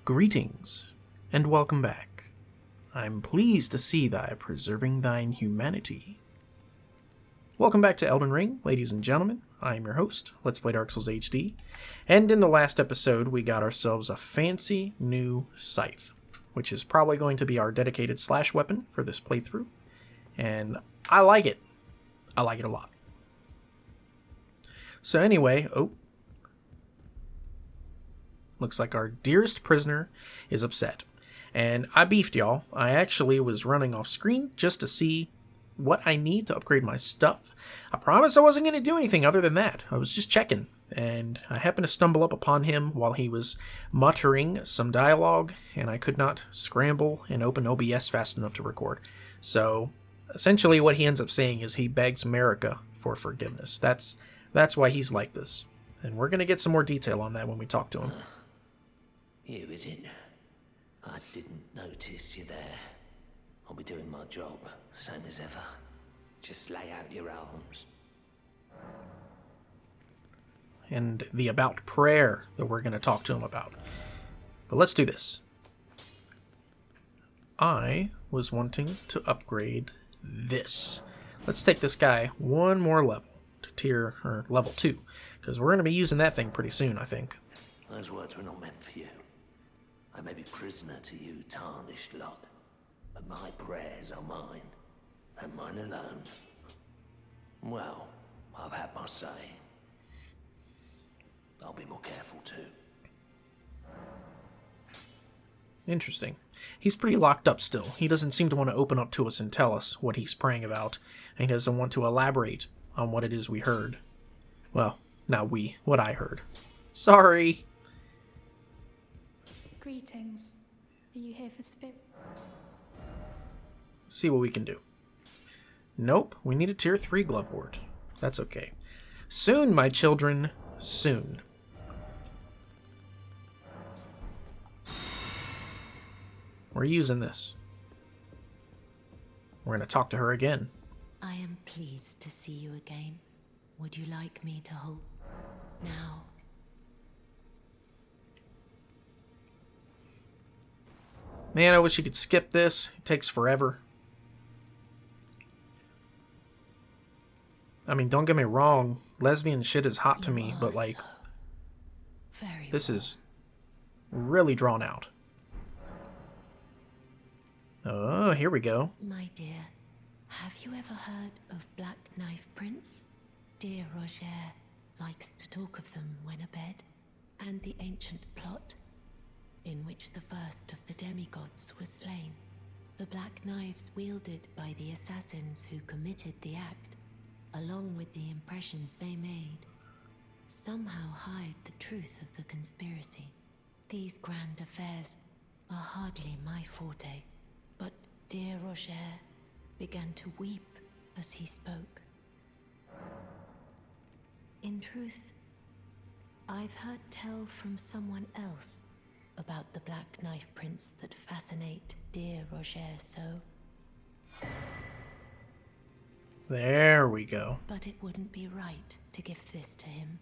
Greetings, and welcome back. I'm pleased to see thy preserving thine humanity. Welcome back to Elden Ring, ladies and gentlemen. I am your host, Let's Play Dark Souls HD, and in the last episode we got ourselves a fancy new scythe, which is probably going to be our dedicated slash weapon for this playthrough, and I like it. I like it a lot. So anyway, looks like our dearest prisoner is upset. And I beefed y'all. I actually was running off screen just to see what I need to upgrade my stuff. I promised I wasn't going to do anything other than that. I was just checking. And I happened to stumble up upon him while he was muttering some dialogue. And I could not scramble and open OBS fast enough to record. So essentially what he ends up saying is he begs America for forgiveness. That's why he's like this. And we're going to get some more detail on that when we talk to him. You, is it? I didn't notice you there. I'll be doing my job, same as ever. Just lay out your arms. And the about prayer that we're going to talk to him about. But let's do this. I was wanting to upgrade this. Let's take this guy one more level to level 2. Because we're going to be using that thing pretty soon, I think. Those words were not meant for you. I may be prisoner to you, tarnished lot, but my prayers are mine, and mine alone. Well, I've had my say. I'll be more careful too. Interesting. He's pretty locked up still. He doesn't seem to want to open up to us and tell us what he's praying about, and he doesn't want to elaborate on what it is we heard. Well, not we, what I heard. Sorry. Greetings. Are you here for spirit? See what we can do. Nope, we need a tier 3 glove ward. That's okay. Soon, my children, soon. We're using this. We're going to talk to her again. I am pleased to see you again. Would you like me to hold now? Man, I wish you could skip this. It takes forever. I mean, don't get me wrong. Lesbian shit is hot to me, but like, this is really drawn out. Oh, here we go. My dear, have you ever heard of Black Knife Prince? Dear Roger likes to talk of them when abed, and the ancient plot in which the first of the demigods was slain. The black knives wielded by the assassins who committed the act, along with the impressions they made, somehow hide the truth of the conspiracy. These grand affairs are hardly my forte, but dear Roger began to weep as he spoke. In truth, I've heard tell from someone else about the Black Knife Prince that fascinate dear Roger so. There we go. But it wouldn't be right to give this to him,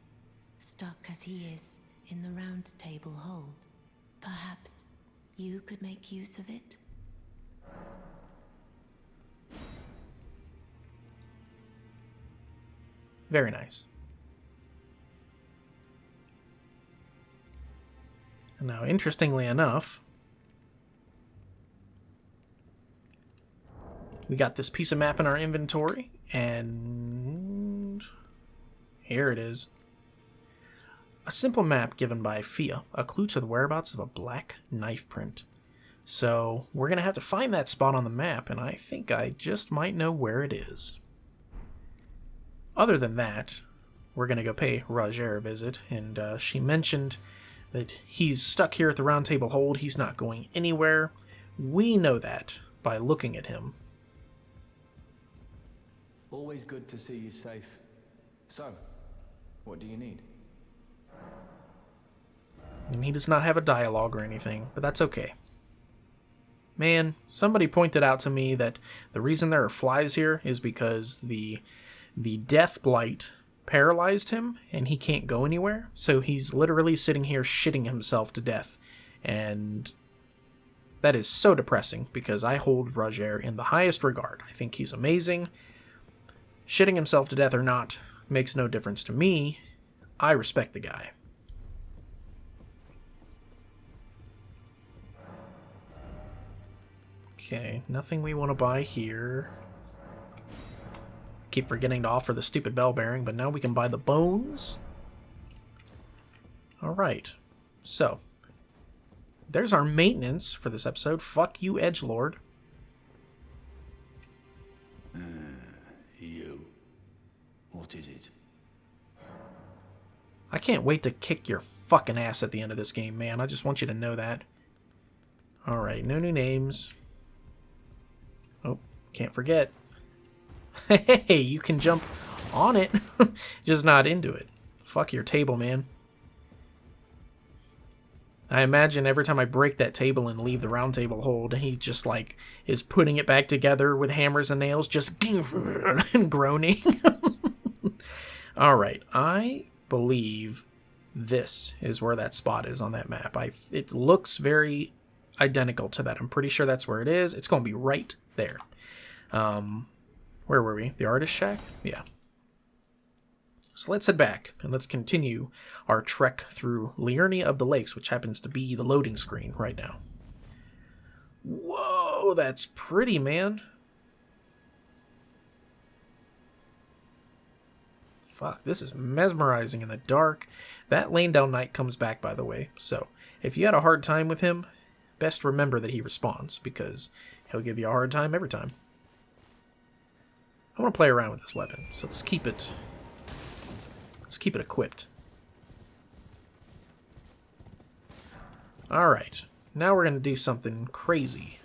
stuck as he is in the round table hold. Perhaps you could make use of it? Very nice. Now, interestingly enough, we got this piece of map in our inventory, and here it is. A simple map given by Fia, a clue to the whereabouts of a black knife print. So, we're going to have to find that spot on the map, and I think I just might know where it is. Other than that, we're going to go pay Roger a visit, and she mentioned that he's stuck here at the round table hold. He's not going anywhere. We know that by looking at him. Always good to see you safe. So, what do you need? And he does not have a dialogue or anything, but that's okay. Man, somebody pointed out to me that the reason there are flies here is because the death blight paralyzed him and he can't go anywhere, so he's literally sitting here shitting himself to death And that is so depressing because I hold Roger in the highest regard. I think he's amazing. Shitting himself to death or not makes no difference to me. I respect the guy. Okay, nothing we want to buy here. Keep forgetting to offer the stupid bell bearing, but now we can buy the bones. Alright, so there's our maintenance for this episode. Fuck you, edgelord. You. What is it? I can't wait to kick your fucking ass at the end of this game, man. I just want you to know that. Alright, no new names. Oh, can't forget. Hey, you can jump on it, just not into it. Fuck your table, man. I imagine every time I break that table and leave the round table hold, he just, like, is putting it back together with hammers and nails, just and groaning. Alright, I believe this is where that spot is on that map. It looks very identical to that. I'm pretty sure that's where it is. It's going to be right there. Where were we? The artist shack? Yeah. So let's head back, and let's continue our trek through Liurnia of the Lakes, which happens to be the loading screen right now. Whoa, that's pretty, man. Fuck, this is mesmerizing in the dark. That Lanedown Knight comes back, by the way, so if you had a hard time with him, best remember that he respawns, because he'll give you a hard time every time. I want to play around with this weapon, so let's keep it equipped. Alright, now we're going to do something crazy.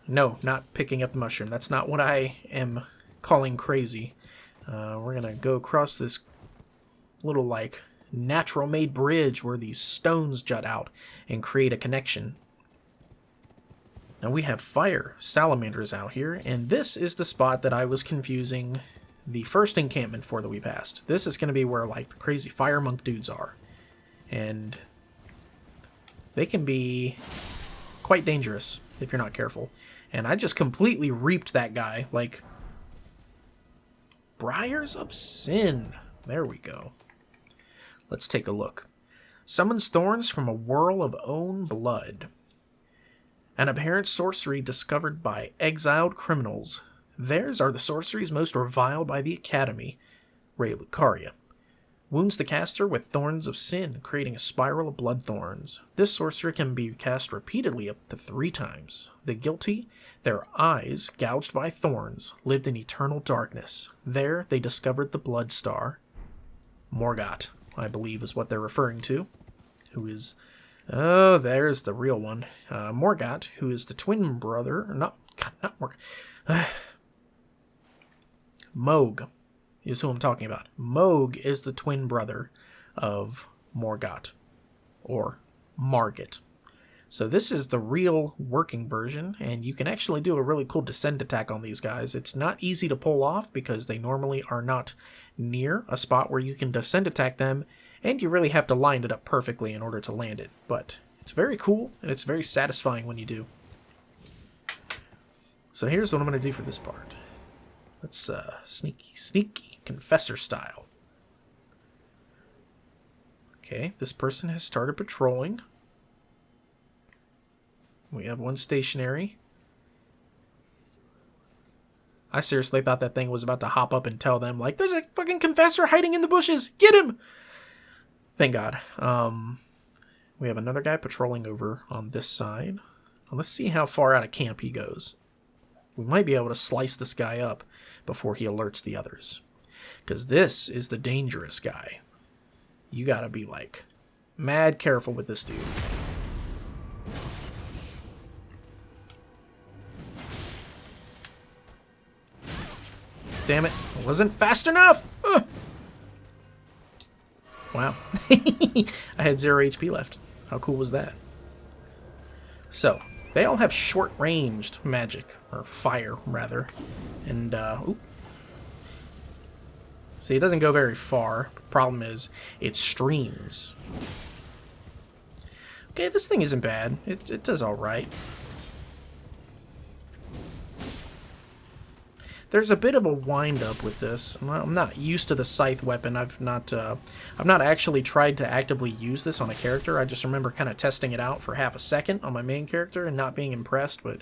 No, not picking up the mushroom. That's not what I am calling crazy. We're going to go across this little, like, natural-made bridge where these stones jut out and create a connection. Now we have fire salamanders out here, and this is the spot that I was confusing the first encampment for that we passed. This is going to be where, like, the crazy fire monk dudes are. And they can be quite dangerous if you're not careful. And I just completely reaped that guy. Like, Briars of Sin. There we go. Let's take a look. Summons thorns from a whirl of own blood. An apparent sorcery discovered by exiled criminals. Theirs are the sorceries most reviled by the Academy. Ray Lucaria. Wounds the caster with thorns of sin, creating a spiral of blood thorns. This sorcery can be cast repeatedly up to 3 times. The guilty, their eyes, gouged by thorns, lived in eternal darkness. There they discovered the blood star. Morgott, I believe is what they're referring to. Who is... Oh, there's the real one. Morgott, who is the twin brother... Not Morgott. Moog is who I'm talking about. Moog is the twin brother of Morgott, or Margit. So this is the real working version, and you can actually do a really cool descent attack on these guys. It's not easy to pull off because they normally are not near a spot where you can descent attack them, and you really have to line it up perfectly in order to land it. But it's very cool, and it's very satisfying when you do. So here's what I'm going to do for this part. Let's sneaky, confessor style. Okay, this person has started patrolling. We have one stationary. I seriously thought that thing was about to hop up and tell them, like, there's a fucking confessor hiding in the bushes! Get him! Thank God. We have another guy patrolling over on this side. Well, let's see how far out of camp he goes. We might be able to slice this guy up before he alerts the others. Because this is the dangerous guy. You gotta be, like, mad careful with this dude. Damn it. It wasn't fast enough! Ugh. Wow. I had 0 HP left. How cool was that? So, they all have short-ranged magic, or fire, rather. And, oop. See, it doesn't go very far. The problem is, it streams. Okay, this thing isn't bad. It does alright. There's a bit of a wind-up with this. I'm not used to the scythe weapon. I've not actually tried to actively use this on a character. I just remember kind of testing it out for half a second on my main character and not being impressed, but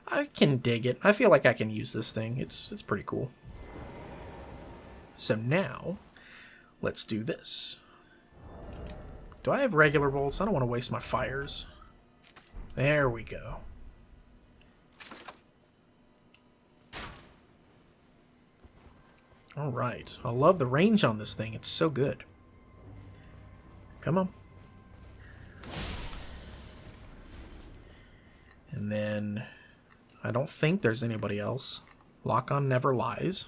I can dig it. I feel like I can use this thing. It's pretty cool. So now, let's do this. Do I have regular bolts? I don't want to waste my fires. There we go. Alright. I love the range on this thing. It's so good. Come on. And then, I don't think there's anybody else. Lock-on never lies.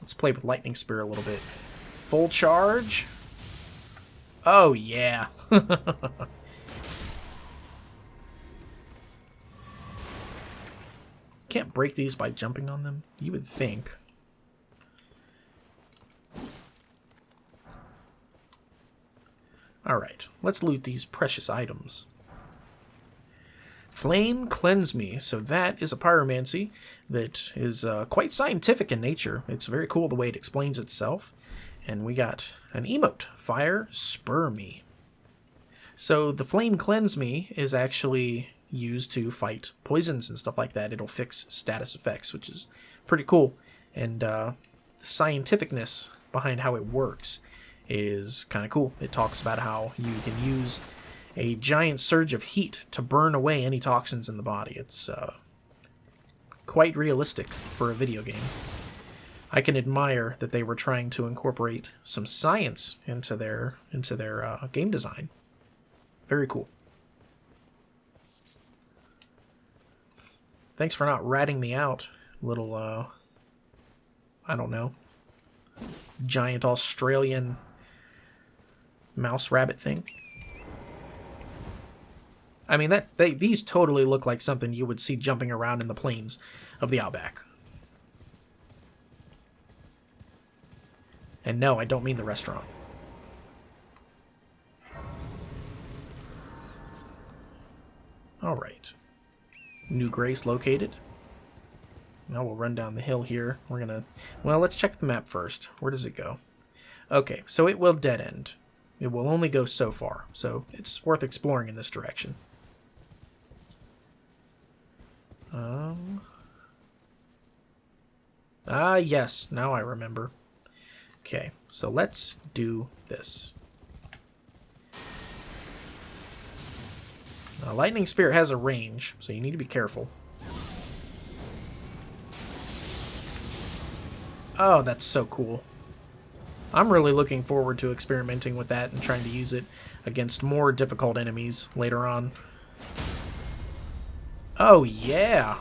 Let's play with Lightning Spear a little bit. Full charge. Oh, yeah. Can't break these by jumping on them. You would think. Alright, let's loot these precious items. Flame Cleanse Me. So that is a pyromancy that is quite scientific in nature. It's very cool the way it explains itself. And we got an emote, Fire Spur Me. So the Flame Cleanse Me is actually used to fight poisons and stuff like that. It'll fix status effects, which is pretty cool. And the scientificness behind how it works is kind of cool. It talks about how you can use a giant surge of heat to burn away any toxins in the body. It's quite realistic for a video game. I can admire that they were trying to incorporate some science into their game design. Very cool. Thanks for not ratting me out, little I don't know, giant Australian mouse rabbit thing. I mean, these totally look like something you would see jumping around in the plains of the outback. And no, I don't mean the restaurant. Alright. New Grace located. Now we'll run down the hill here. We're gonna... Well, let's check the map first. Where does it go? Okay, so it will dead end. It will only go so far, so it's worth exploring in this direction. Yes, now I remember. Okay, so let's do this. Now, Lightning Spear has a range, so you need to be careful. Oh, that's so cool. I'm really looking forward to experimenting with that and trying to use it against more difficult enemies later on. Oh, yeah.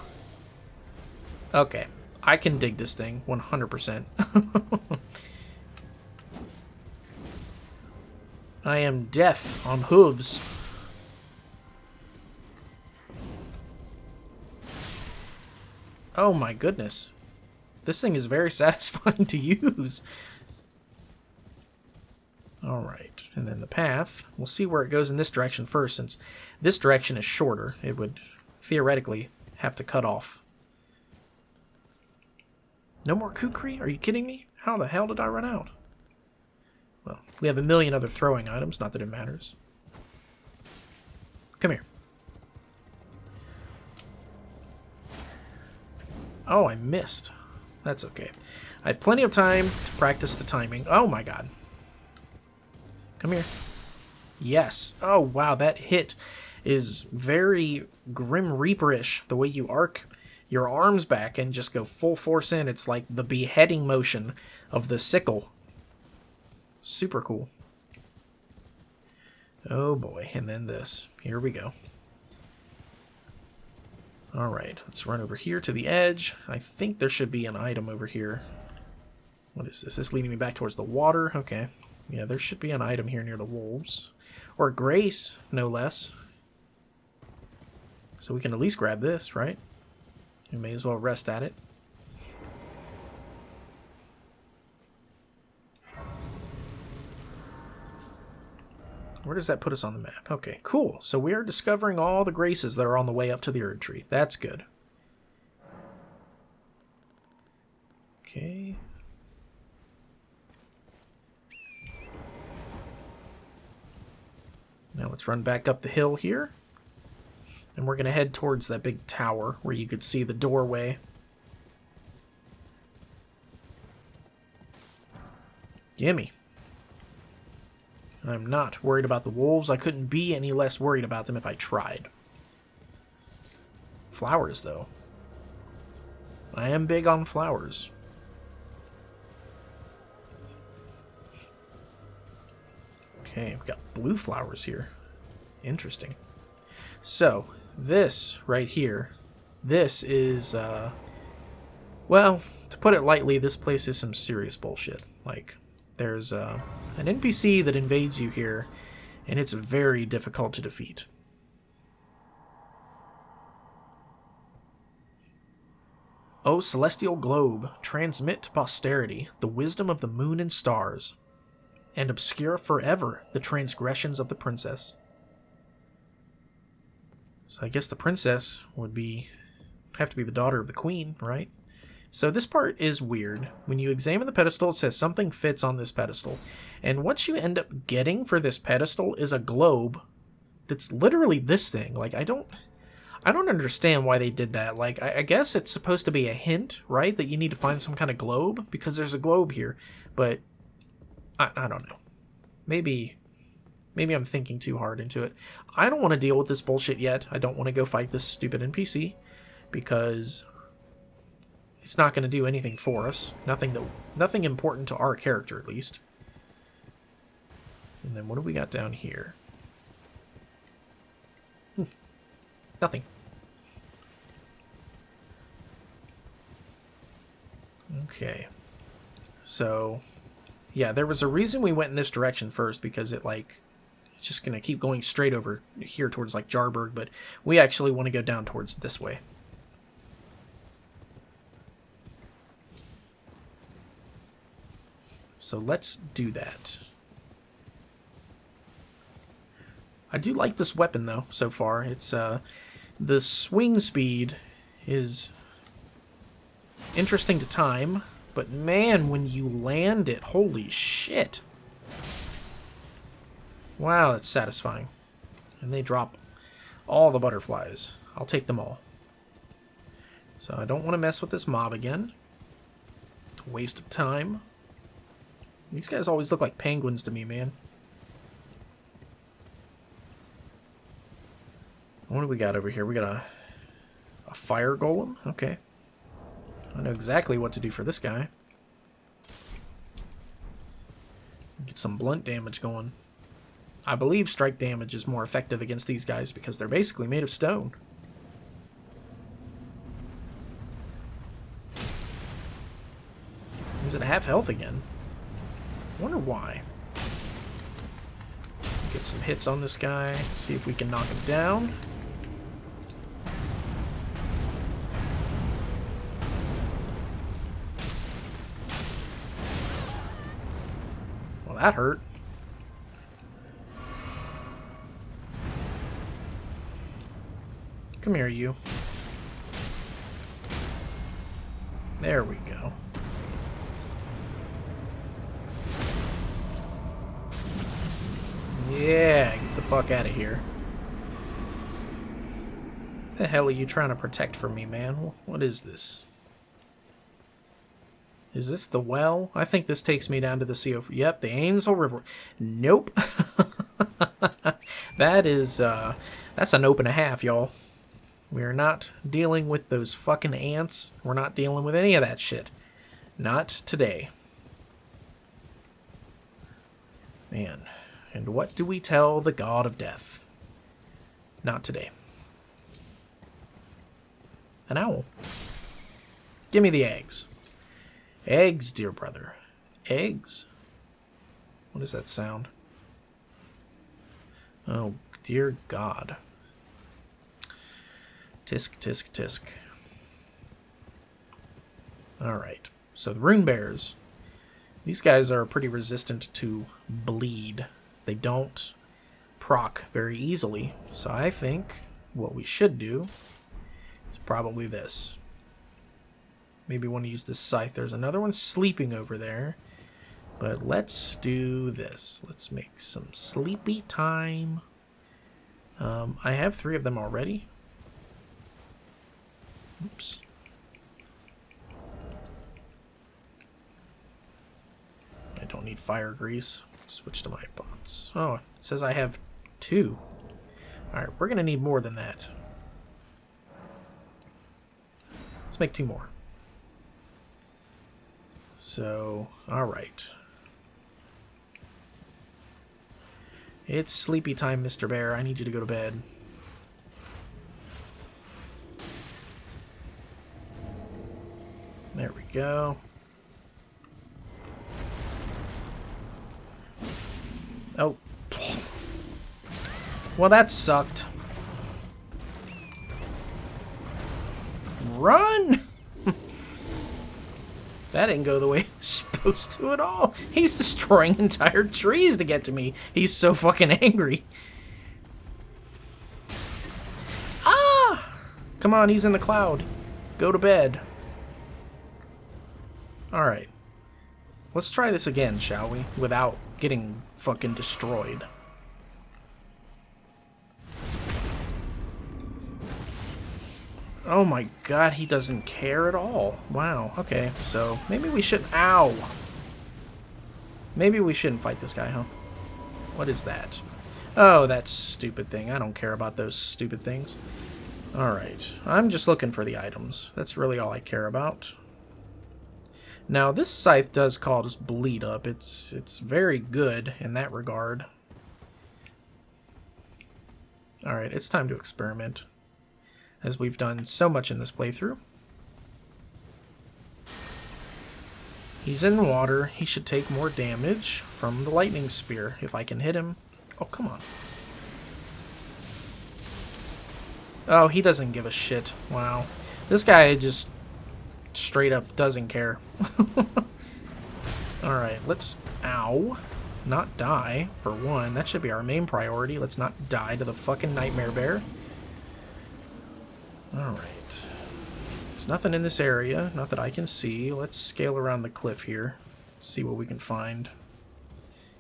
Okay, I can dig this thing 100%. I am death on hooves. Oh my goodness. This thing is very satisfying to use. Alright, and then the path. We'll see where it goes in this direction first, since this direction is shorter. It would theoretically have to cut off. No more kukri? Are you kidding me? How the hell did I run out? Well, we have a million other throwing items, not that it matters. Come here. Oh, I missed. That's okay. I have plenty of time to practice the timing. Oh my god. Come here. Yes. Oh wow, that hit is very Grim Reaper-ish. The way you arc your arms back and just go full force in. It's like the beheading motion of the sickle. Super cool. Oh boy, and then this. Here we go. Alright, let's run over here to the edge. I think there should be an item over here. What is this? This is leading me back towards the water. Okay. Yeah, there should be an item here near the wolves. Or Grace, no less. So we can at least grab this, right? We may as well rest at it. Where does that put us on the map? Okay, cool. So we are discovering all the graces that are on the way up to the Erdtree. That's good. Okay. Now let's run back up the hill here. And we're going to head towards that big tower where you could see the doorway. Gimme. I'm not worried about the wolves. I couldn't be any less worried about them if I tried. Flowers, though. I am big on flowers. Okay, we've got blue flowers here. Interesting. So, this right here, this is, well, to put it lightly, this place is some serious bullshit. Like, there's an NPC that invades you here, and it's very difficult to defeat. O celestial globe, transmit to posterity the wisdom of the moon and stars, and obscure forever the transgressions of the princess. So I guess the princess would have to be the daughter of the queen, right? So this part is weird. When you examine the pedestal, it says something fits on this pedestal. And what you end up getting for this pedestal is a globe that's literally this thing. Like, I don't understand why they did that. Like, I guess it's supposed to be a hint, right? That you need to find some kind of globe, because there's a globe here. But, I don't know. Maybe I'm thinking too hard into it. I don't want to deal with this bullshit yet. I don't want to go fight this stupid NPC, because it's not going to do anything for us. Nothing important to our character, at least. And then what do we got down here? Nothing. Okay. So, yeah, there was a reason we went in this direction first, because it's just going to keep going straight over here towards, like, Jarburg, but we actually want to go down towards this way. So let's do that. I do like this weapon, though, so far. It's, the swing speed is interesting to time, but man, when you land it, holy shit. Wow, that's satisfying. And they drop all the butterflies. I'll take them all. So I don't want to mess with this mob again. It's a waste of time. These guys always look like penguins to me, man. What do we got over here? We got a fire golem? Okay. I know exactly what to do for this guy. Get some blunt damage going. I believe strike damage is more effective against these guys because they're basically made of stone. He's at half health again. Wonder why. Get some hits on this guy. See if we can knock him down. Well, that hurt. Come here, you. There we go. Yeah, get the fuck out of here. What the hell are you trying to protect from me, man? What is this? Is this the well? I think this takes me down to the sea of... Yep, the Ainsel River. Nope. That is, that's an open and a half, y'all. We are not dealing with those fucking ants. We're not dealing with any of that shit. Not today. Man. And what do we tell the god of death? Not today. An owl. Give me the eggs. Eggs, dear brother. Eggs? What does that sound? Oh, dear God. Tisk, tisk, tisk. Alright. So the rune bears. These guys are pretty resistant to bleed. They don't proc very easily. So I think what we should do is probably this. Maybe want to use this scythe. There's another one sleeping over there. But let's do this. Let's make some sleepy time. I have 3 of them already. Oops. I don't need fire grease. Switch to my pots. Oh, it says I have 2. Alright, we're going to need more than that. Let's make 2 more. So, alright. It's sleepy time, Mr. Bear. I need you to go to bed. There we go. Oh. Well, that sucked. Run! That didn't go the way it was supposed to at all. He's destroying entire trees to get to me. He's so fucking angry. Ah! Come on, he's in the cloud. Go to bed. Alright. Let's try this again, shall we? Without getting fucking destroyed. Oh my god, he doesn't care at all. Wow, okay, so maybe we should... Ow! Maybe we shouldn't fight this guy, huh? What is that? Oh, that stupid thing. I don't care about those stupid things. Alright, I'm just looking for the items. That's really all I care about. Now, this scythe does cause bleed up. It's very good in that regard. Alright, it's time to experiment, as we've done so much in this playthrough. He's in water. He should take more damage from the lightning spear if I can hit him. Oh, come on. Oh, he doesn't give a shit. Wow. This guy just straight up doesn't care. Alright, let's... Ow. Not die, for one. That should be our main priority. Let's not die to the fucking nightmare bear. Alright. There's nothing in this area, not that I can see. Let's scale around the cliff here. See what we can find.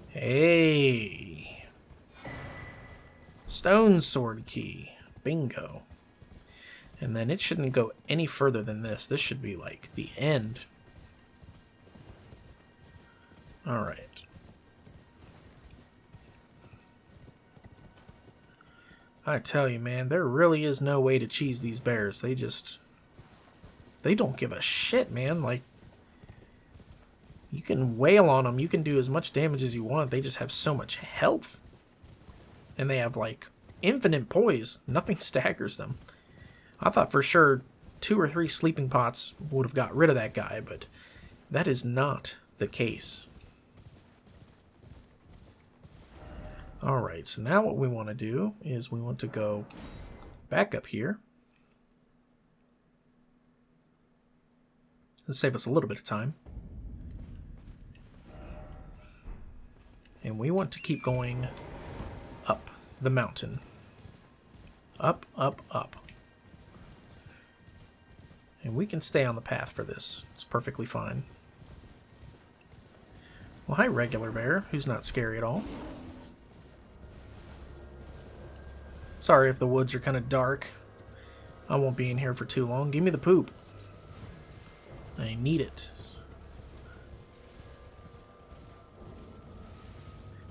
Hey! Stone sword key. Bingo. And then it shouldn't go any further than this. This should be like the end. Alright. I tell you, man, there really is no way to cheese these bears. They don't give a shit, man. Like, you can wail on them. You can do as much damage as you want. They just have so much health. And they have, like, infinite poise. Nothing staggers them. I thought for sure 2 or 3 sleeping pots would have got rid of that guy, but that is not the case. Alright, so now what we want to do is we want to go back up here. Let's save us a little bit of time. And we want to keep going up the mountain. Up, up, up. And we can stay on the path for this. It's perfectly fine. Well, hi, regular bear, who's not scary at all. Sorry if the woods are kind of dark. I won't be in here for too long. Give me the poop. I need it.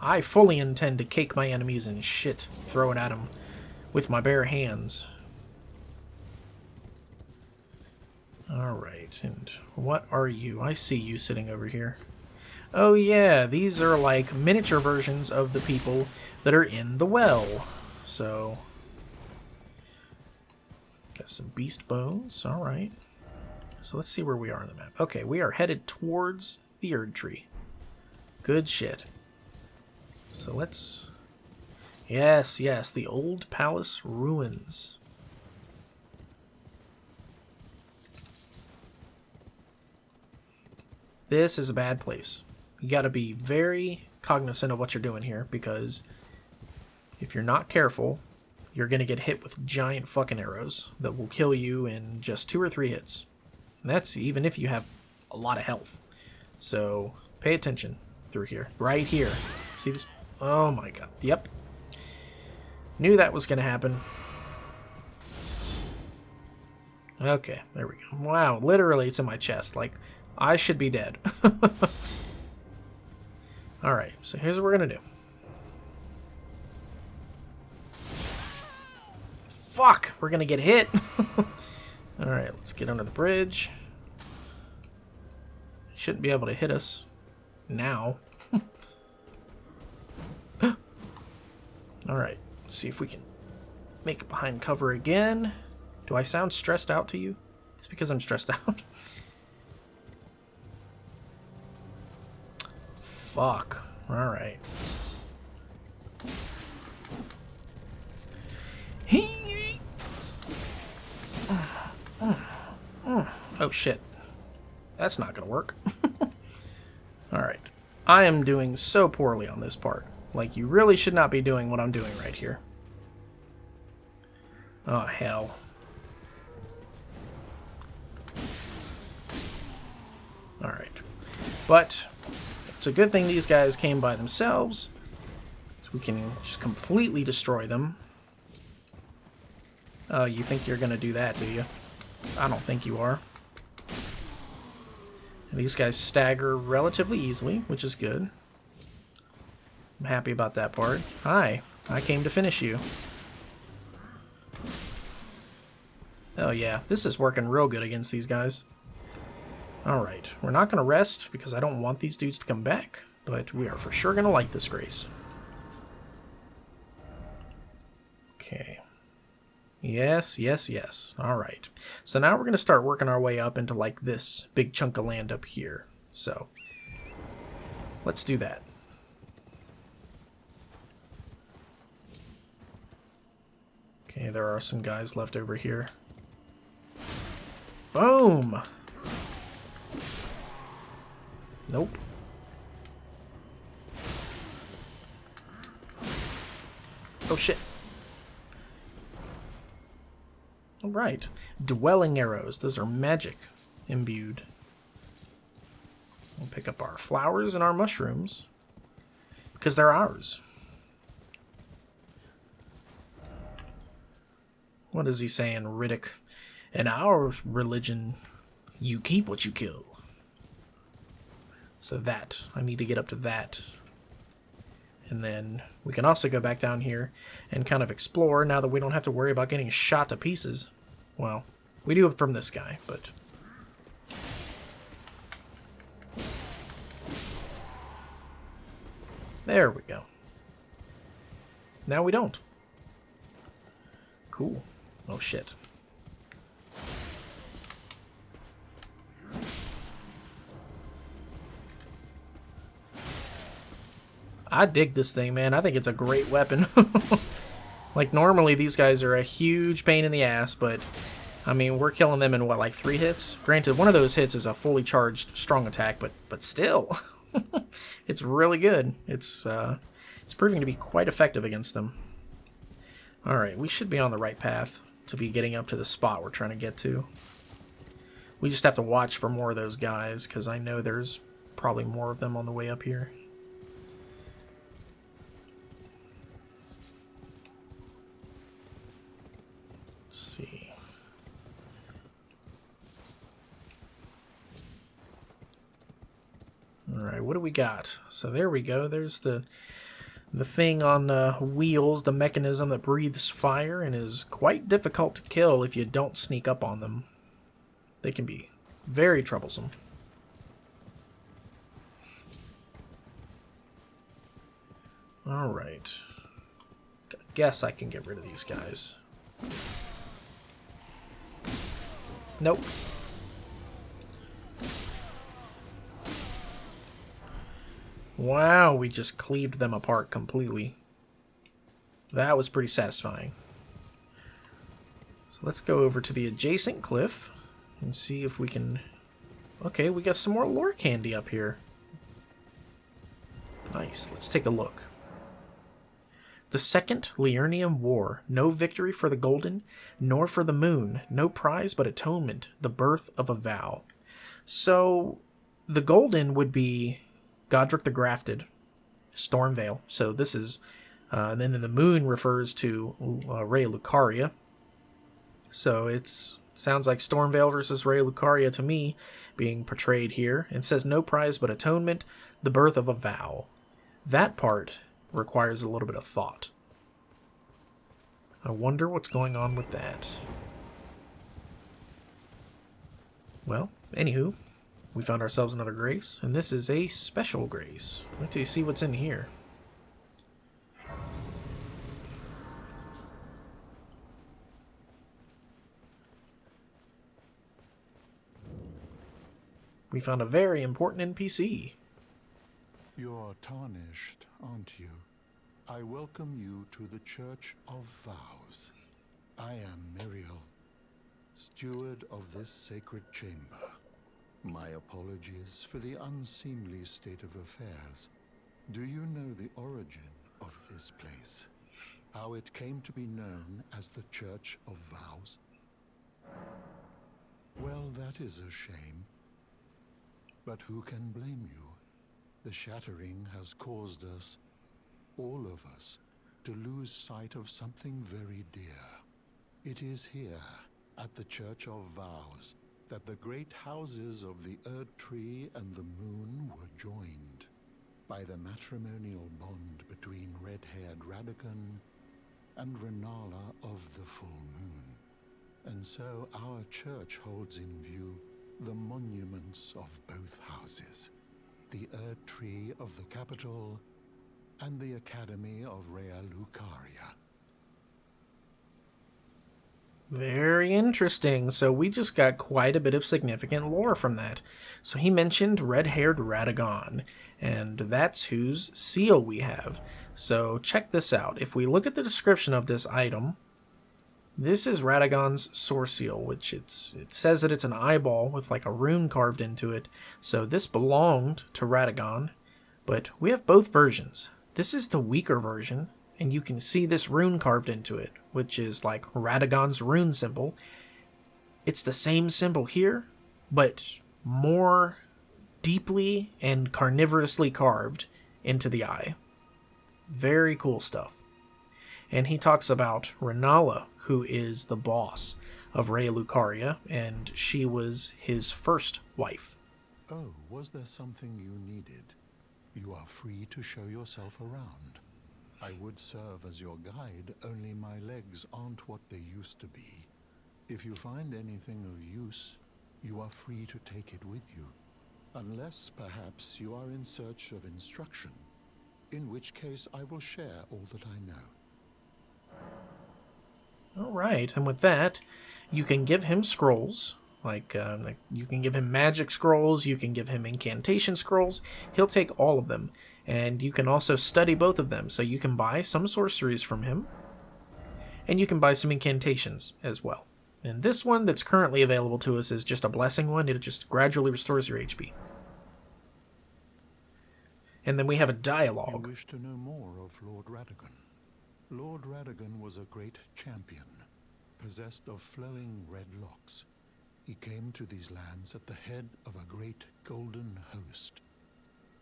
I fully intend to cake my enemies in shit. Throw it at them with my bare hands. Alright, and what are you? I see you sitting over here. Oh yeah, these are like miniature versions of the people that are in the well. So, got some beast bones, alright. So let's see where we are on the map. Okay, we are headed towards the Erdtree. Good shit. So let's... Yes, yes, the old palace ruins. This is a bad place. You gotta be very cognizant of what you're doing here, because if you're not careful, you're going to get hit with giant fucking arrows that will kill you in just 2 or 3 hits. And that's even if you have a lot of health. So pay attention through here. Right here. See this? Oh my god. Yep. Knew that was going to happen. Okay, there we go. Wow, literally it's in my chest. Like, I should be dead. Alright, so here's what we're going to do. Fuck! We're going to get hit. Alright, let's get under the bridge. Shouldn't be able to hit us now. Alright, let's see if we can make it behind cover again. Do I sound stressed out to you? It's because I'm stressed out. Fuck. Alright. Oh shit. That's not gonna work. Alright. I am doing so poorly on this part. Like, you really should not be doing what I'm doing right here. Oh, hell. Alright. But it's a good thing these guys came by themselves. So we can just completely destroy them. Oh, you think you're going to do that, do you? I don't think you are. And these guys stagger relatively easily, which is good. I'm happy about that part. Hi, I came to finish you. Oh yeah, this is working real good against these guys. Alright, we're not going to rest because I don't want these dudes to come back, but we are for sure going to light this grace. Okay. Yes, yes, yes. Alright. So now we're going to start working our way up into like this big chunk of land up here. So, let's do that. Okay, there are some guys left over here. Boom! Nope. Oh shit. Alright. Dwelling arrows. Those are magic imbued. We'll pick up our flowers and our mushrooms. Because they're ours. What is he saying, Riddick? In our religion, you keep what you kill. So that. I need to get up to that. And then we can also go back down here and kind of explore now that we don't have to worry about getting shot to pieces. Well, we do it from this guy, but... There we go. Now we don't. Cool. Oh shit. I dig this thing, man. I think it's a great weapon. Like, normally these guys are a huge pain in the ass, but, I mean, we're killing them in, what, like 3 hits? Granted, one of those hits is a fully charged strong attack, but still. It's really good. It's proving to be quite effective against them. Alright, we should be on the right path to be getting up to the spot we're trying to get to. We just have to watch for more of those guys, because I know there's probably more of them on the way up here. Let's see. Alright, what do we got? So there we go. There's the thing on wheels, the mechanism that breathes fire and is quite difficult to kill if you don't sneak up on them. They can be very troublesome. Alright. Guess I can get rid of these guys. Nope. Wow, we just cleaved them apart completely. That was pretty satisfying. So let's go over to the adjacent cliff and see if we can... Okay, we got some more lore candy up here. Nice, let's take a look. The Second Liurnian War. No victory for the Golden, nor for the Moon. No prize but atonement. The birth of a vow. So, the Golden would be Godric the Grafted, Stormvale. So this is... and then the Moon refers to Raya Lucaria. So it's... sounds like Stormvale versus Raya Lucaria to me being portrayed here. It says no prize but atonement, the birth of a vow. That part requires a little bit of thought. I wonder what's going on with that. Well, anywho, we found ourselves another grace, and this is a special grace. Wait till you see what's in here. We found a very important NPC. You're tarnished, aren't you? I welcome you to the Church of Vows. I am Miriel, steward of this sacred chamber. My apologies for the unseemly state of affairs. Do you know the origin of this place? How it came to be known as the Church of Vows? Well, that is a shame. But who can blame you? The shattering has caused us, all of us, to lose sight of something very dear. It is here, at the Church of Vows, that the great houses of the Erdtree and the Moon were joined by the matrimonial bond between red-haired Ragagon and Rennala of the Full Moon. And so our church holds in view the monuments of both houses, the Erdtree of the capital and the Academy of Raya Lucaria. Very interesting. So we just got quite a bit of significant lore from that. So he mentioned red-haired Ragagon, and that's whose seal we have. So check this out. If we look at the description of this item, this is Radagon's source seal, which it says that it's an eyeball with like a rune carved into it. So this belonged to Ragagon, but we have both versions. This is the weaker version, and you can see this rune carved into it, which is like Radagon's rune symbol. It's the same symbol here, but more deeply and carnivorously carved into the eye. Very cool stuff. And he talks about Rennala, who is the boss of Raya Lucaria, and she was his first wife. Oh, was there something you needed? You are free to show yourself around. I would serve as your guide, only my legs aren't what they used to be. If you find anything of use, you are free to take it with you. Unless, perhaps, you are in search of instruction, in which case I will share all that I know. Alright, and with that, you can give him scrolls. Like you can give him magic scrolls, you can give him incantation scrolls. He'll take all of them. And you can also study both of them. So you can buy some sorceries from him, and you can buy some incantations as well. And this one that's currently available to us is just a blessing one. It just gradually restores your HP. And then we have a dialogue. You wish to know more of Lord Ragagon? Lord Ragagon was a great champion, possessed of flowing red locks. He came to these lands at the head of a great golden host.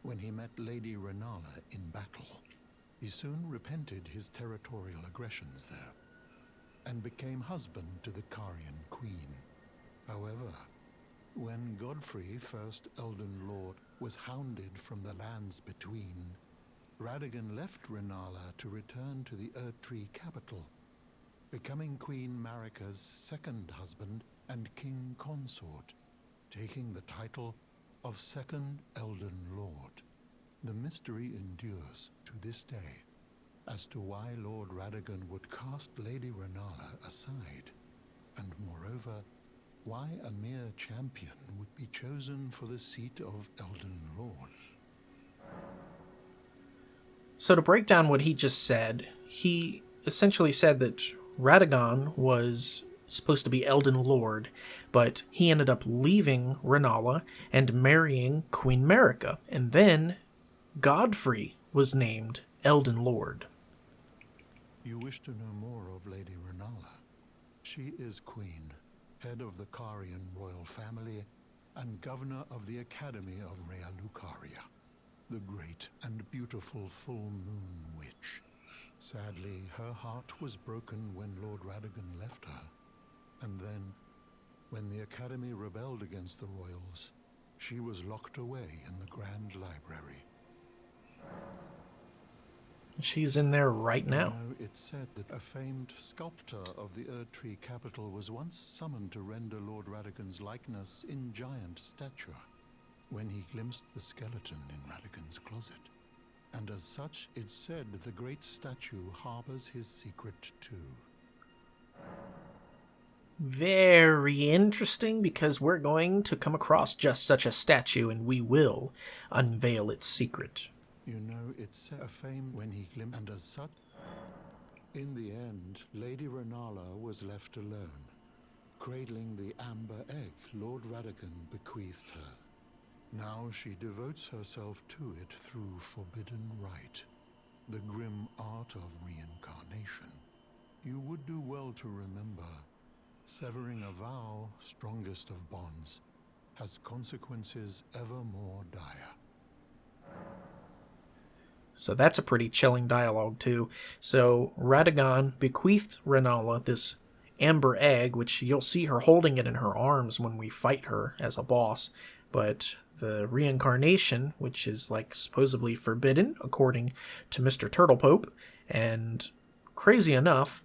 When he met Lady Rennala in battle, he soon repented his territorial aggressions there, and became husband to the Carian queen. However, when Godfrey, first Elden Lord, was hounded from the lands between, Ragagon left Rennala to return to the Erdtree capital, becoming Queen Marika's second husband and king consort, taking the title of Second Elden Lord. The mystery endures to this day as to why Lord Ragagon would cast Lady Rennala aside, and moreover, why a mere champion would be chosen for the seat of Elden Lord. So to break down what he just said, he essentially said that Ragagon was supposed to be Elden Lord, but he ended up leaving Rennala and marrying Queen Marika, and then Godfrey was named Elden Lord. You wish to know more of Lady Rennala. She is Queen, head of the Carian royal family, and governor of the Academy of Rea Lucaria, the great and beautiful full moon witch. Sadly, her heart was broken when Lord Ragagon left her. And then, when the Academy rebelled against the royals, she was locked away in the Grand Library. She's in there right now. You know, it's said that a famed sculptor of the Erdtree capital was once summoned to render Lord Radagon's likeness in giant stature, when he glimpsed the skeleton in Radagon's closet. And as such, it's said the great statue harbors his secret too. Very interesting, because we're going to come across just such a statue and we will unveil its secret. You know, it's a fame when he glimpsed, and as such, in the end, Lady Rennala was left alone, cradling the amber egg Lord Radagon bequeathed her. Now she devotes herself to it through forbidden rite, the grim art of reincarnation. You would do well to remember, severing a vow, strongest of bonds, has consequences ever more dire. So that's a pretty chilling dialogue, too. So Ragagon bequeathed Rennala this amber egg, which you'll see her holding it in her arms when we fight her as a boss. But the reincarnation, which is like supposedly forbidden, according to Mr. Turtle Pope, and crazy enough,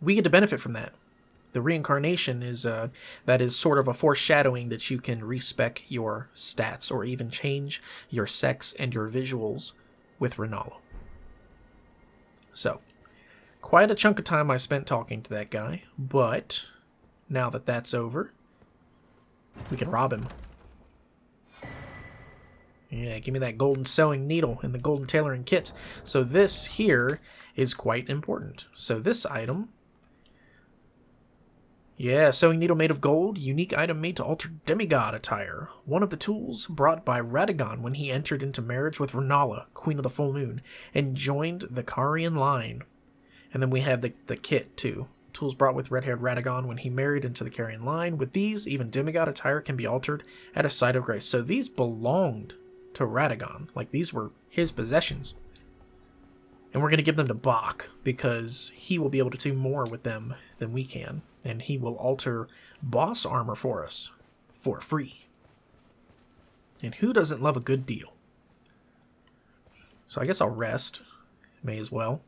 we get to benefit from that. The reincarnation is that is sort of a foreshadowing that you can respec your stats or even change your sex and your visuals with Rennala. So, quite a chunk of time I spent talking to that guy, but now that that's over, we can rob him. Yeah, give me that golden sewing needle and the golden tailoring kit. So this here is quite important. So this item... Yeah, sewing needle made of gold, unique item made to alter demigod attire. One of the tools brought by Ragagon when he entered into marriage with Rennala, Queen of the Full Moon, and joined the Carian line. And then we have the kit, too. Tools brought with red-haired Ragagon when he married into the Carian line. With these, even demigod attire can be altered at a site of grace. So these belonged to Ragagon. Like, these were his possessions. And we're going to give them to Bach, because he will be able to do more with them than we can. And he will alter boss armor for us for free. And who doesn't love a good deal? So I guess I'll rest. May as well.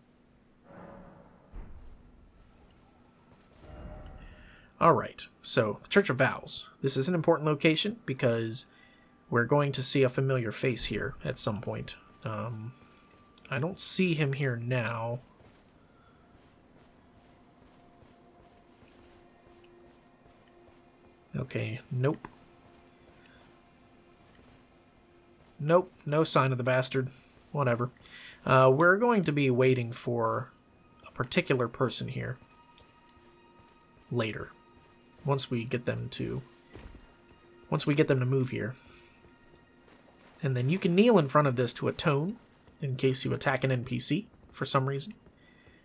Alright, so the Church of Vows. This is an important location because we're going to see a familiar face here at some point. I don't see him here now. Okay, nope. Nope, no sign of the bastard. Whatever. We're going to be waiting for a particular person here later. Once we get them to move here. And then you can kneel in front of this to atone in case you attack an NPC for some reason.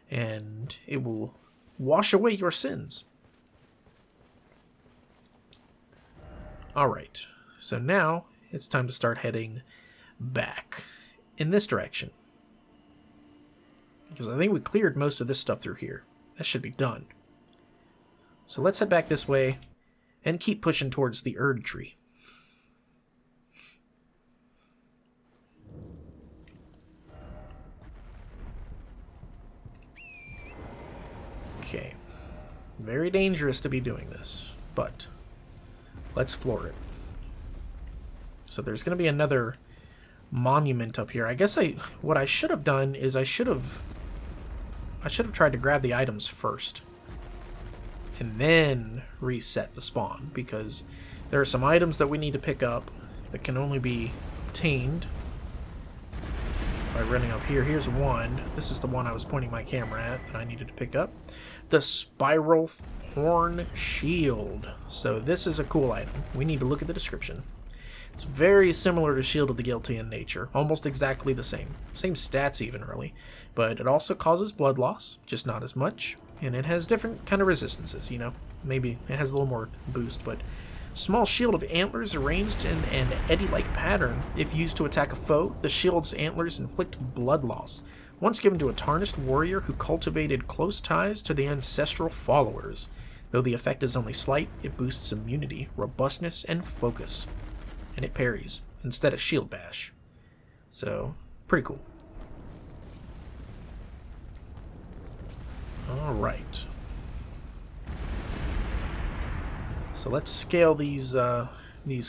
And it will wash away your sins. Alright, so now it's time to start heading back in this direction. Because I think we cleared most of this stuff through here. That should be done. So let's head back this way and keep pushing towards the Erdtree. Okay. Very dangerous to be doing this, but let's floor it. So there's going to be another monument up here. I guess what I should have done is I should have tried to grab the items first and then reset the spawn, because there are some items that we need to pick up that can only be obtained by running up here. Here's one. This is the one I was pointing my camera at that I needed to pick up. The Spiral Horn Shield. So this is a cool item. We need to look at the description. It's very similar to Shield of the Guilty in nature, almost exactly the same. Same stats even, really. But it also causes blood loss, just not as much. And it has different kind of resistances, you know. Maybe it has a little more boost, but small shield of antlers arranged in an eddy-like pattern. If used to attack a foe, the shield's antlers inflict blood loss. Once given to a tarnished warrior who cultivated close ties to the ancestral followers. Though the effect is only slight, it boosts immunity, robustness, and focus. And it parries, instead of shield bash. So, pretty cool. Alright. So let's scale these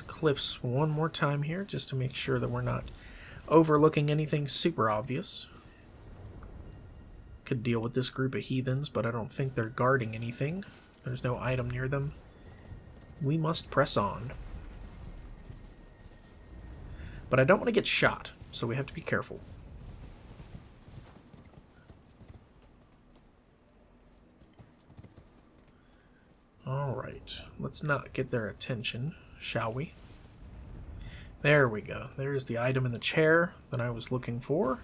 cliffs one more time here, just to make sure that we're not overlooking anything super obvious. Could deal with this group of heathens, but I don't think they're guarding anything. There's no item near them. We must press on. But I don't want to get shot, so we have to be careful. Alright, let's not get their attention, shall we? There we go. There's the item in the chair that I was looking for.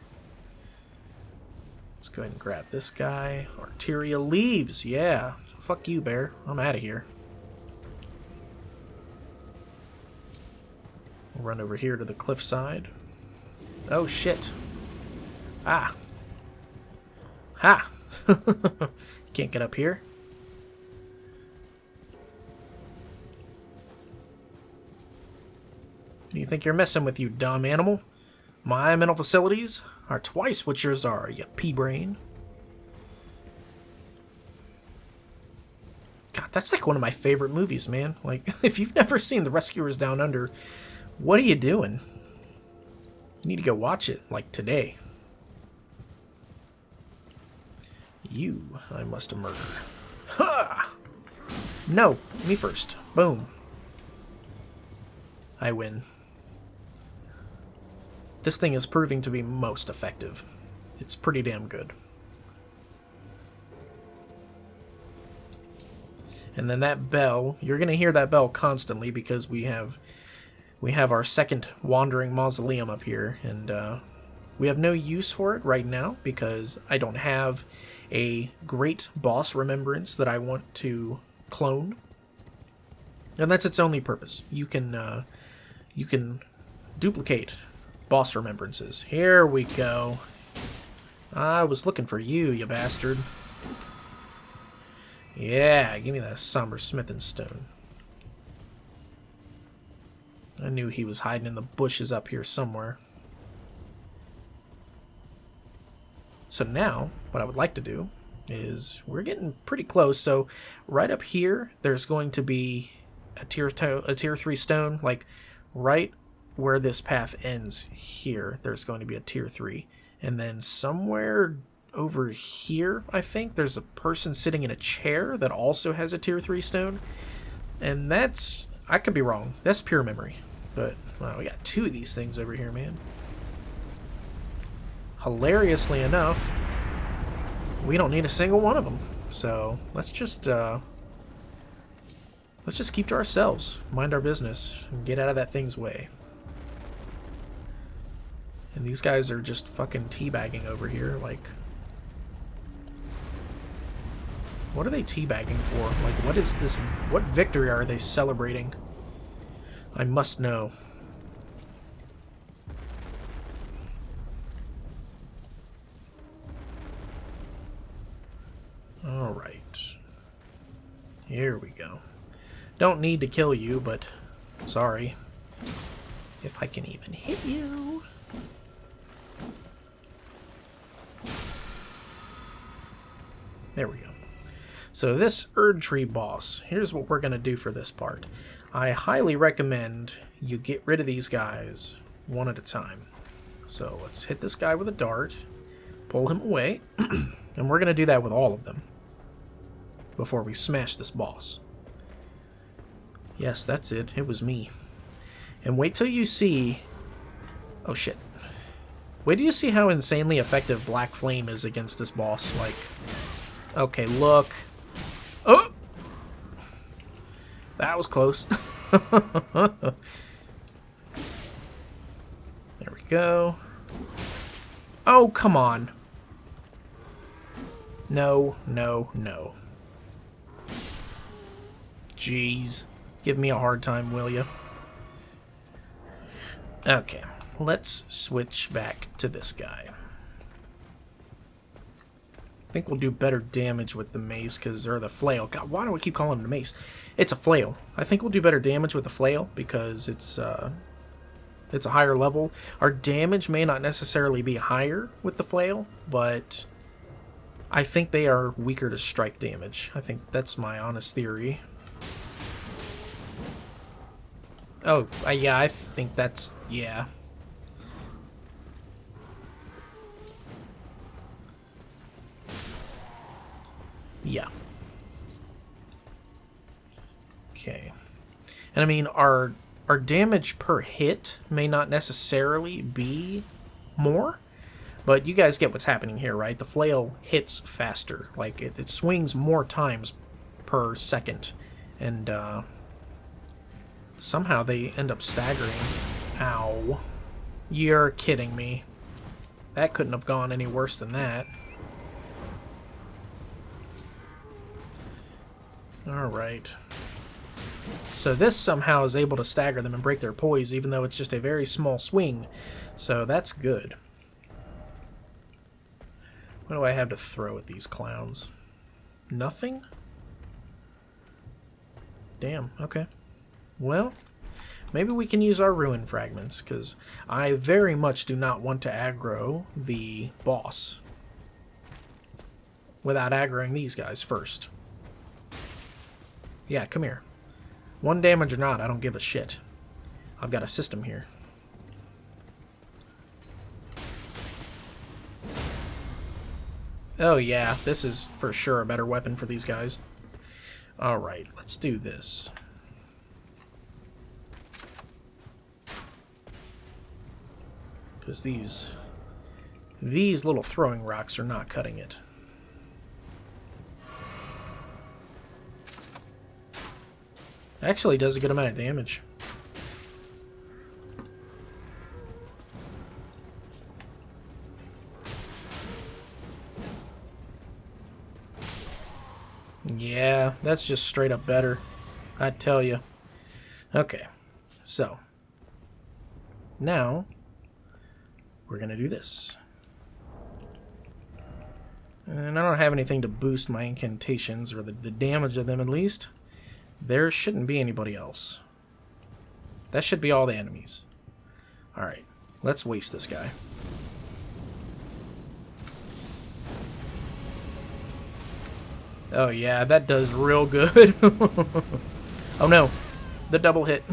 Let's go ahead and grab this guy. Arteria leaves, yeah. Fuck you, bear. I'm out of here. We'll run over here to the cliffside. Oh, shit. Ah. Ha! Can't get up here. Who do you think you're messing with, you dumb animal? My mental facilities are twice what yours are, you pea-brain. God, that's like one of my favorite movies, man. Like, if you've never seen The Rescuers Down Under, what are you doing? You need to go watch it, like, today. You, I must murder. Ha! No, me first. Boom. I win. This thing is proving to be most effective. It's pretty damn good. And then that bell, you're going to hear that bell constantly because we have our second wandering mausoleum up here, and we have no use for it right now because I don't have a great boss remembrance that I want to clone. And that's its only purpose. You can duplicate boss remembrances. Here we go. I was looking for you, you bastard. Yeah, give me that somber smith and stone. I knew he was hiding in the bushes up here somewhere. So now, what I would like to do is, we're getting pretty close, so right up here, there's going to be a tier 3 stone, like right where this path ends here, there's going to be a tier 3. And then somewhere over here, I think, there's a person sitting in a chair that also has a tier 3 stone. And that's, I could be wrong, that's pure memory. But, wow, we got 2 of these things over here, man. Hilariously enough, we don't need a single one of them. So, let's just keep to ourselves, mind our business, and get out of that thing's way. And these guys are just fucking teabagging over here, like... What are they teabagging for? Like, what is this? What victory are they celebrating? I must know. Alright. Here we go. Don't need to kill you, but... Sorry. If I can even hit you... There we go. So this Erdtree boss, here's what we're going to do for this part. I highly recommend you get rid of these guys one at a time. So let's hit this guy with a dart, pull him away, and we're going to do that with all of them before we smash this boss. Yes, that's it. It was me. And wait till you see... Oh shit. Wait till you see how insanely effective Black Flame is against this boss. Like... Okay, look. Oh! That was close. go. Oh, come on. No, no, no. Jeez. Give me a hard time, will you? Okay, let's switch back to this guy. I think we'll do better damage with the mace, or the flail. God, why do I keep calling it a mace? It's a flail. I think we'll do better damage with the flail because it's a higher level. Our damage may not necessarily be higher with the flail, but I think they are weaker to strike damage. I think that's my honest theory. Oh, yeah, I think that's... yeah. Yeah. Okay. And I mean, our damage per hit may not necessarily be more, but you guys get what's happening here, right? The flail hits faster. Like, it swings more times per second. And, somehow they end up staggering. Ow. You're kidding me. That couldn't have gone any worse than that. Alright. So this somehow is able to stagger them and break their poise, even though it's just a very small swing. So that's good. What do I have to throw at these clowns? Nothing? Damn, okay. Well, maybe we can use our ruin fragments, because I very much do not want to aggro the boss without aggroing these guys first. Yeah, come here. 1 damage or not, I don't give a shit. I've got a system here. Oh yeah, this is for sure a better weapon for these guys. Alright, let's do this. Because these little throwing rocks are not cutting it. Actually does a good amount of damage. Yeah, that's just straight up better. I tell you. Okay, so now we're gonna do this. And I don't have anything to boost my incantations, or the damage of them at least. There shouldn't be anybody else. That should be all the enemies. Alright, let's waste this guy. Oh yeah, that does real good. Oh no, the double hit.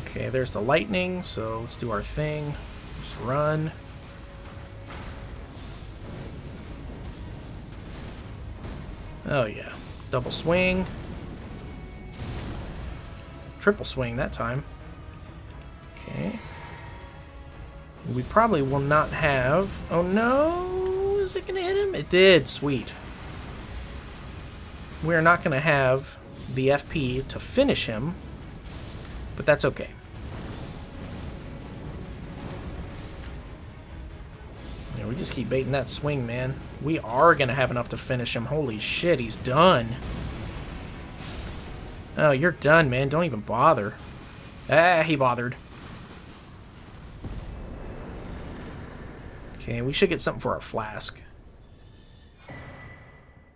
Okay, there's the lightning, so let's do our thing. Just run. Oh yeah, double swing. Triple swing that time. Okay. We probably will not have... oh no! Is it going to hit him? It did. Sweet. We are not going to have the FP to finish him, but that's okay. Yeah, we just keep baiting that swing, man. We are going to have enough to finish him. Holy shit, he's done. Oh, you're done, man. Don't even bother. Ah, he bothered. Okay, we should get something for our flask.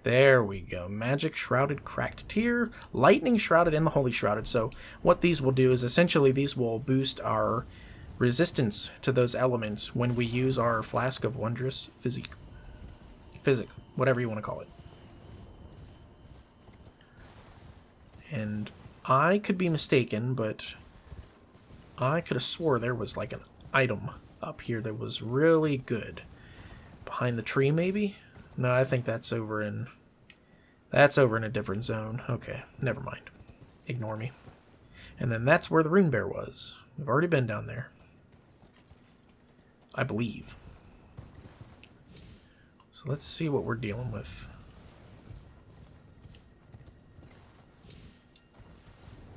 There we go. Magic Shrouded Cracked Tear, Lightning Shrouded, and the Holy Shrouded. So what these will do is essentially these will boost our resistance to those elements when we use our Flask of Wondrous Physic, whatever you want to call it. And I could be mistaken, but I could have swore there was like an item up here that was really good. Behind the tree, maybe? No, I think that's over in... that's over in a different zone. Okay, never mind. Ignore me. And then that's where the rune bear was. We've already been down there. I believe. So let's see what we're dealing with.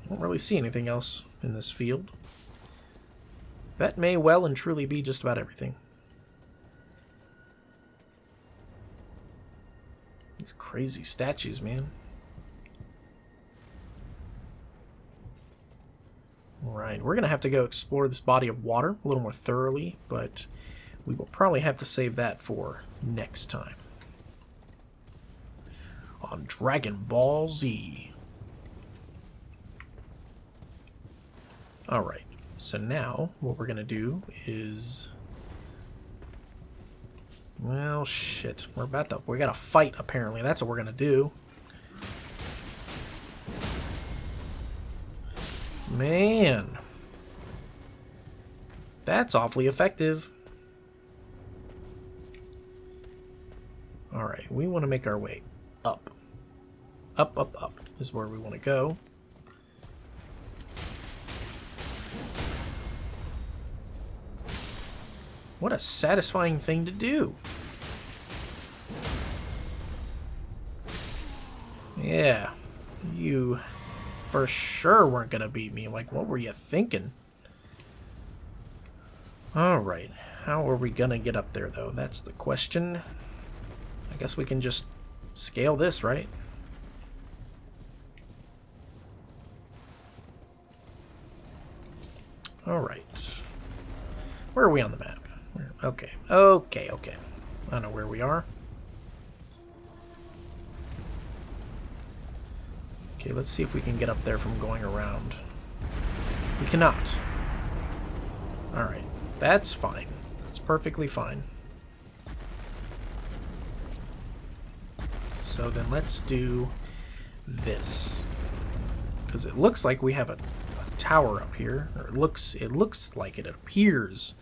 Don't really see anything else in this field. That may well and truly be just about everything. These crazy statues, man. Alright, we're going to have to go explore this body of water a little more thoroughly, but we will probably have to save that for next time. On Dragon Ball Z. Alright, so now what we're going to do is... Well, shit. We got to fight, apparently. That's what we're going to do. Man. That's awfully effective. Alright, we want to make our way up. Up, up, up is where we want to go. What a satisfying thing to do. Yeah, you for sure weren't gonna beat me. Like, what were you thinking? Alright, how are we gonna get up there, though? That's the question. I guess we can just scale this, right? Alright. Where are we on the map? Okay, okay. I know where we are. Okay, let's see if we can get up there from going around. We cannot. Alright, that's fine. That's perfectly fine. So then let's do this. Because it looks like we have a tower up here. Or it looks like it appears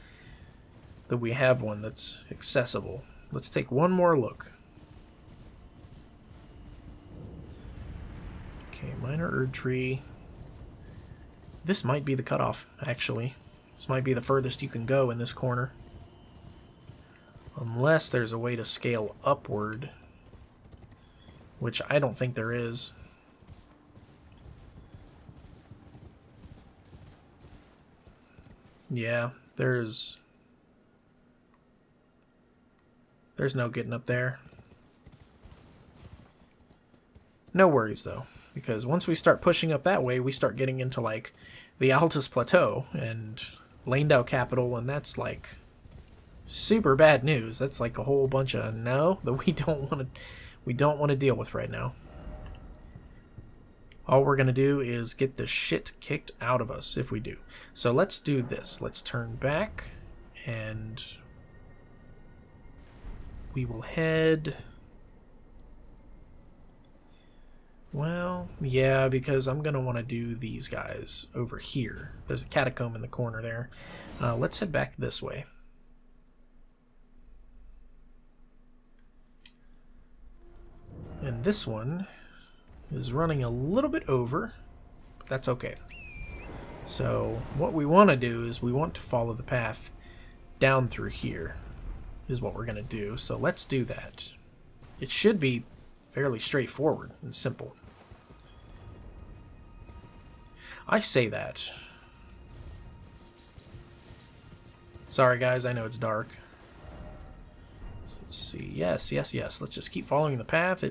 that we have one that's accessible. Let's take one more look. Okay, minor Erdtree. This might be the cutoff, actually. This might be the furthest you can go in this corner. Unless there's a way to scale upward. Which I don't think there is. Yeah, there's no getting up there. No worries, though. Because once we start pushing up that way, we start getting into, like, the Altus Plateau and Landau Capital, and that's, like, super bad news. That's, like, a whole bunch of no that we don't want to deal with right now. All we're going to do is get the shit kicked out of us if we do. So let's do this. Let's turn back, and we will head... Well, yeah, because I'm going to want to do these guys over here. There's a catacomb in the corner there. Let's head back this way. And this one is running a little bit over, but that's okay. So what we want to do is we want to follow the path down through here is what we're going to do. So let's do that. It should be fairly straightforward and simple. I say that. Sorry guys, I know it's dark. Let's see. Yes. Let's just keep following the path.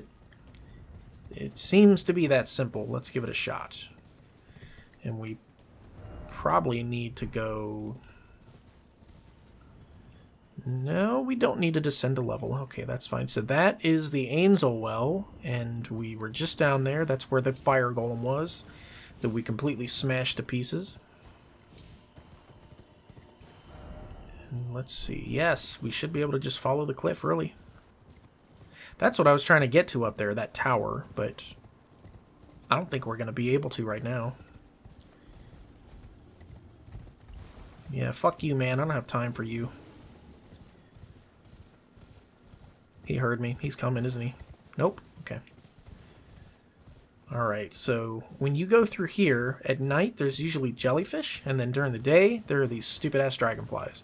It seems to be that simple. Let's give it a shot. And we probably need to go... No, we don't need to descend a level. Okay, that's fine. So that is the Ainzel Well, and we were just down there. That's where the fire golem was, that we completely smashed to pieces. And let's see. Yes, we should be able to just follow the cliff, really. That's what I was trying to get to up there, that tower, but I don't think we're going to be able to right now. Yeah, fuck you, man. I don't have time for you. He heard me. He's coming, isn't he? Nope. Okay. Alright, so when you go through here, at night there's usually jellyfish, and then during the day there are these stupid-ass dragonflies.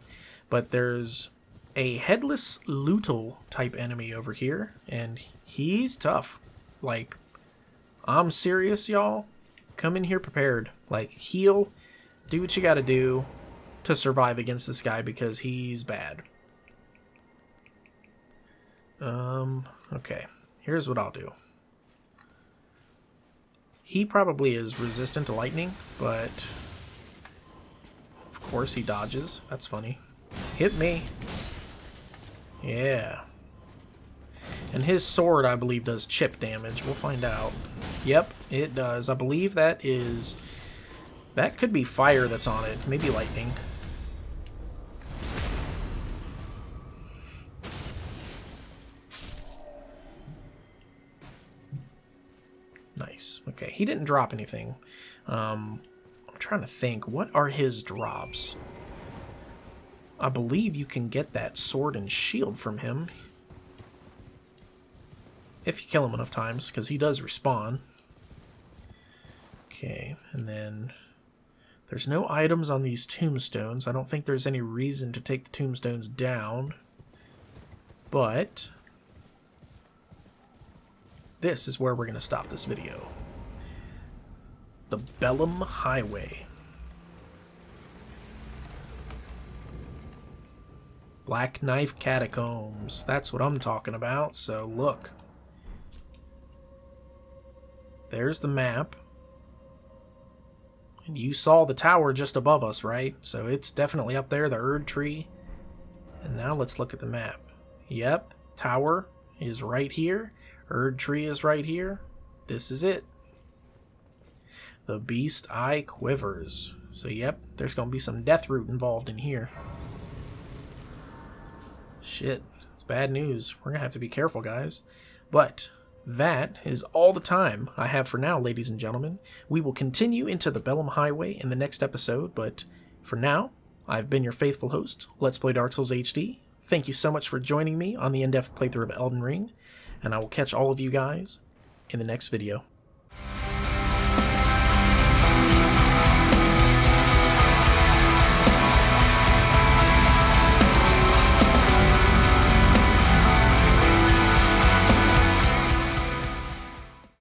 But there's a headless Lootle type enemy over here, and he's tough. Like, I'm serious, y'all. come in here prepared. Like, heal, do what you gotta do to survive against this guy because he's bad. Okay. Here's what I'll do. He probably is resistant to lightning, but of course he dodges. That's funny. Hit me. Yeah. And his sword, I believe, does chip damage. We'll find out. Yep, it does. I believe that is... that could be fire that's on it. Maybe lightning. Nice. Okay, he didn't drop anything. I'm trying to think. What are his drops? I believe you can get that sword and shield from him. If you kill him enough times, because he does respawn. Okay, and then there's no items on these tombstones. I don't think there's any reason to take the tombstones down. But this is where we're going to stop this video. The Bellum Highway. Black Knife Catacombs. That's what I'm talking about, so look. There's the map. And you saw the tower just above us, right? So it's definitely up there, the Erdtree. And now let's look at the map. Yep, tower is right here. Erdtree is right here. This is it. The Beast Eye Quivers. So yep, there's going to be some death root involved in here. Shit, it's bad news. We're going to have to be careful, guys. But that is all the time I have for now, ladies and gentlemen. We will continue into the Bellum Highway in the next episode, but for now, I've been your faithful host, Let's Play Dark Souls HD. Thank you so much for joining me on the in-depth playthrough of Elden Ring, and I will catch all of you guys in the next video.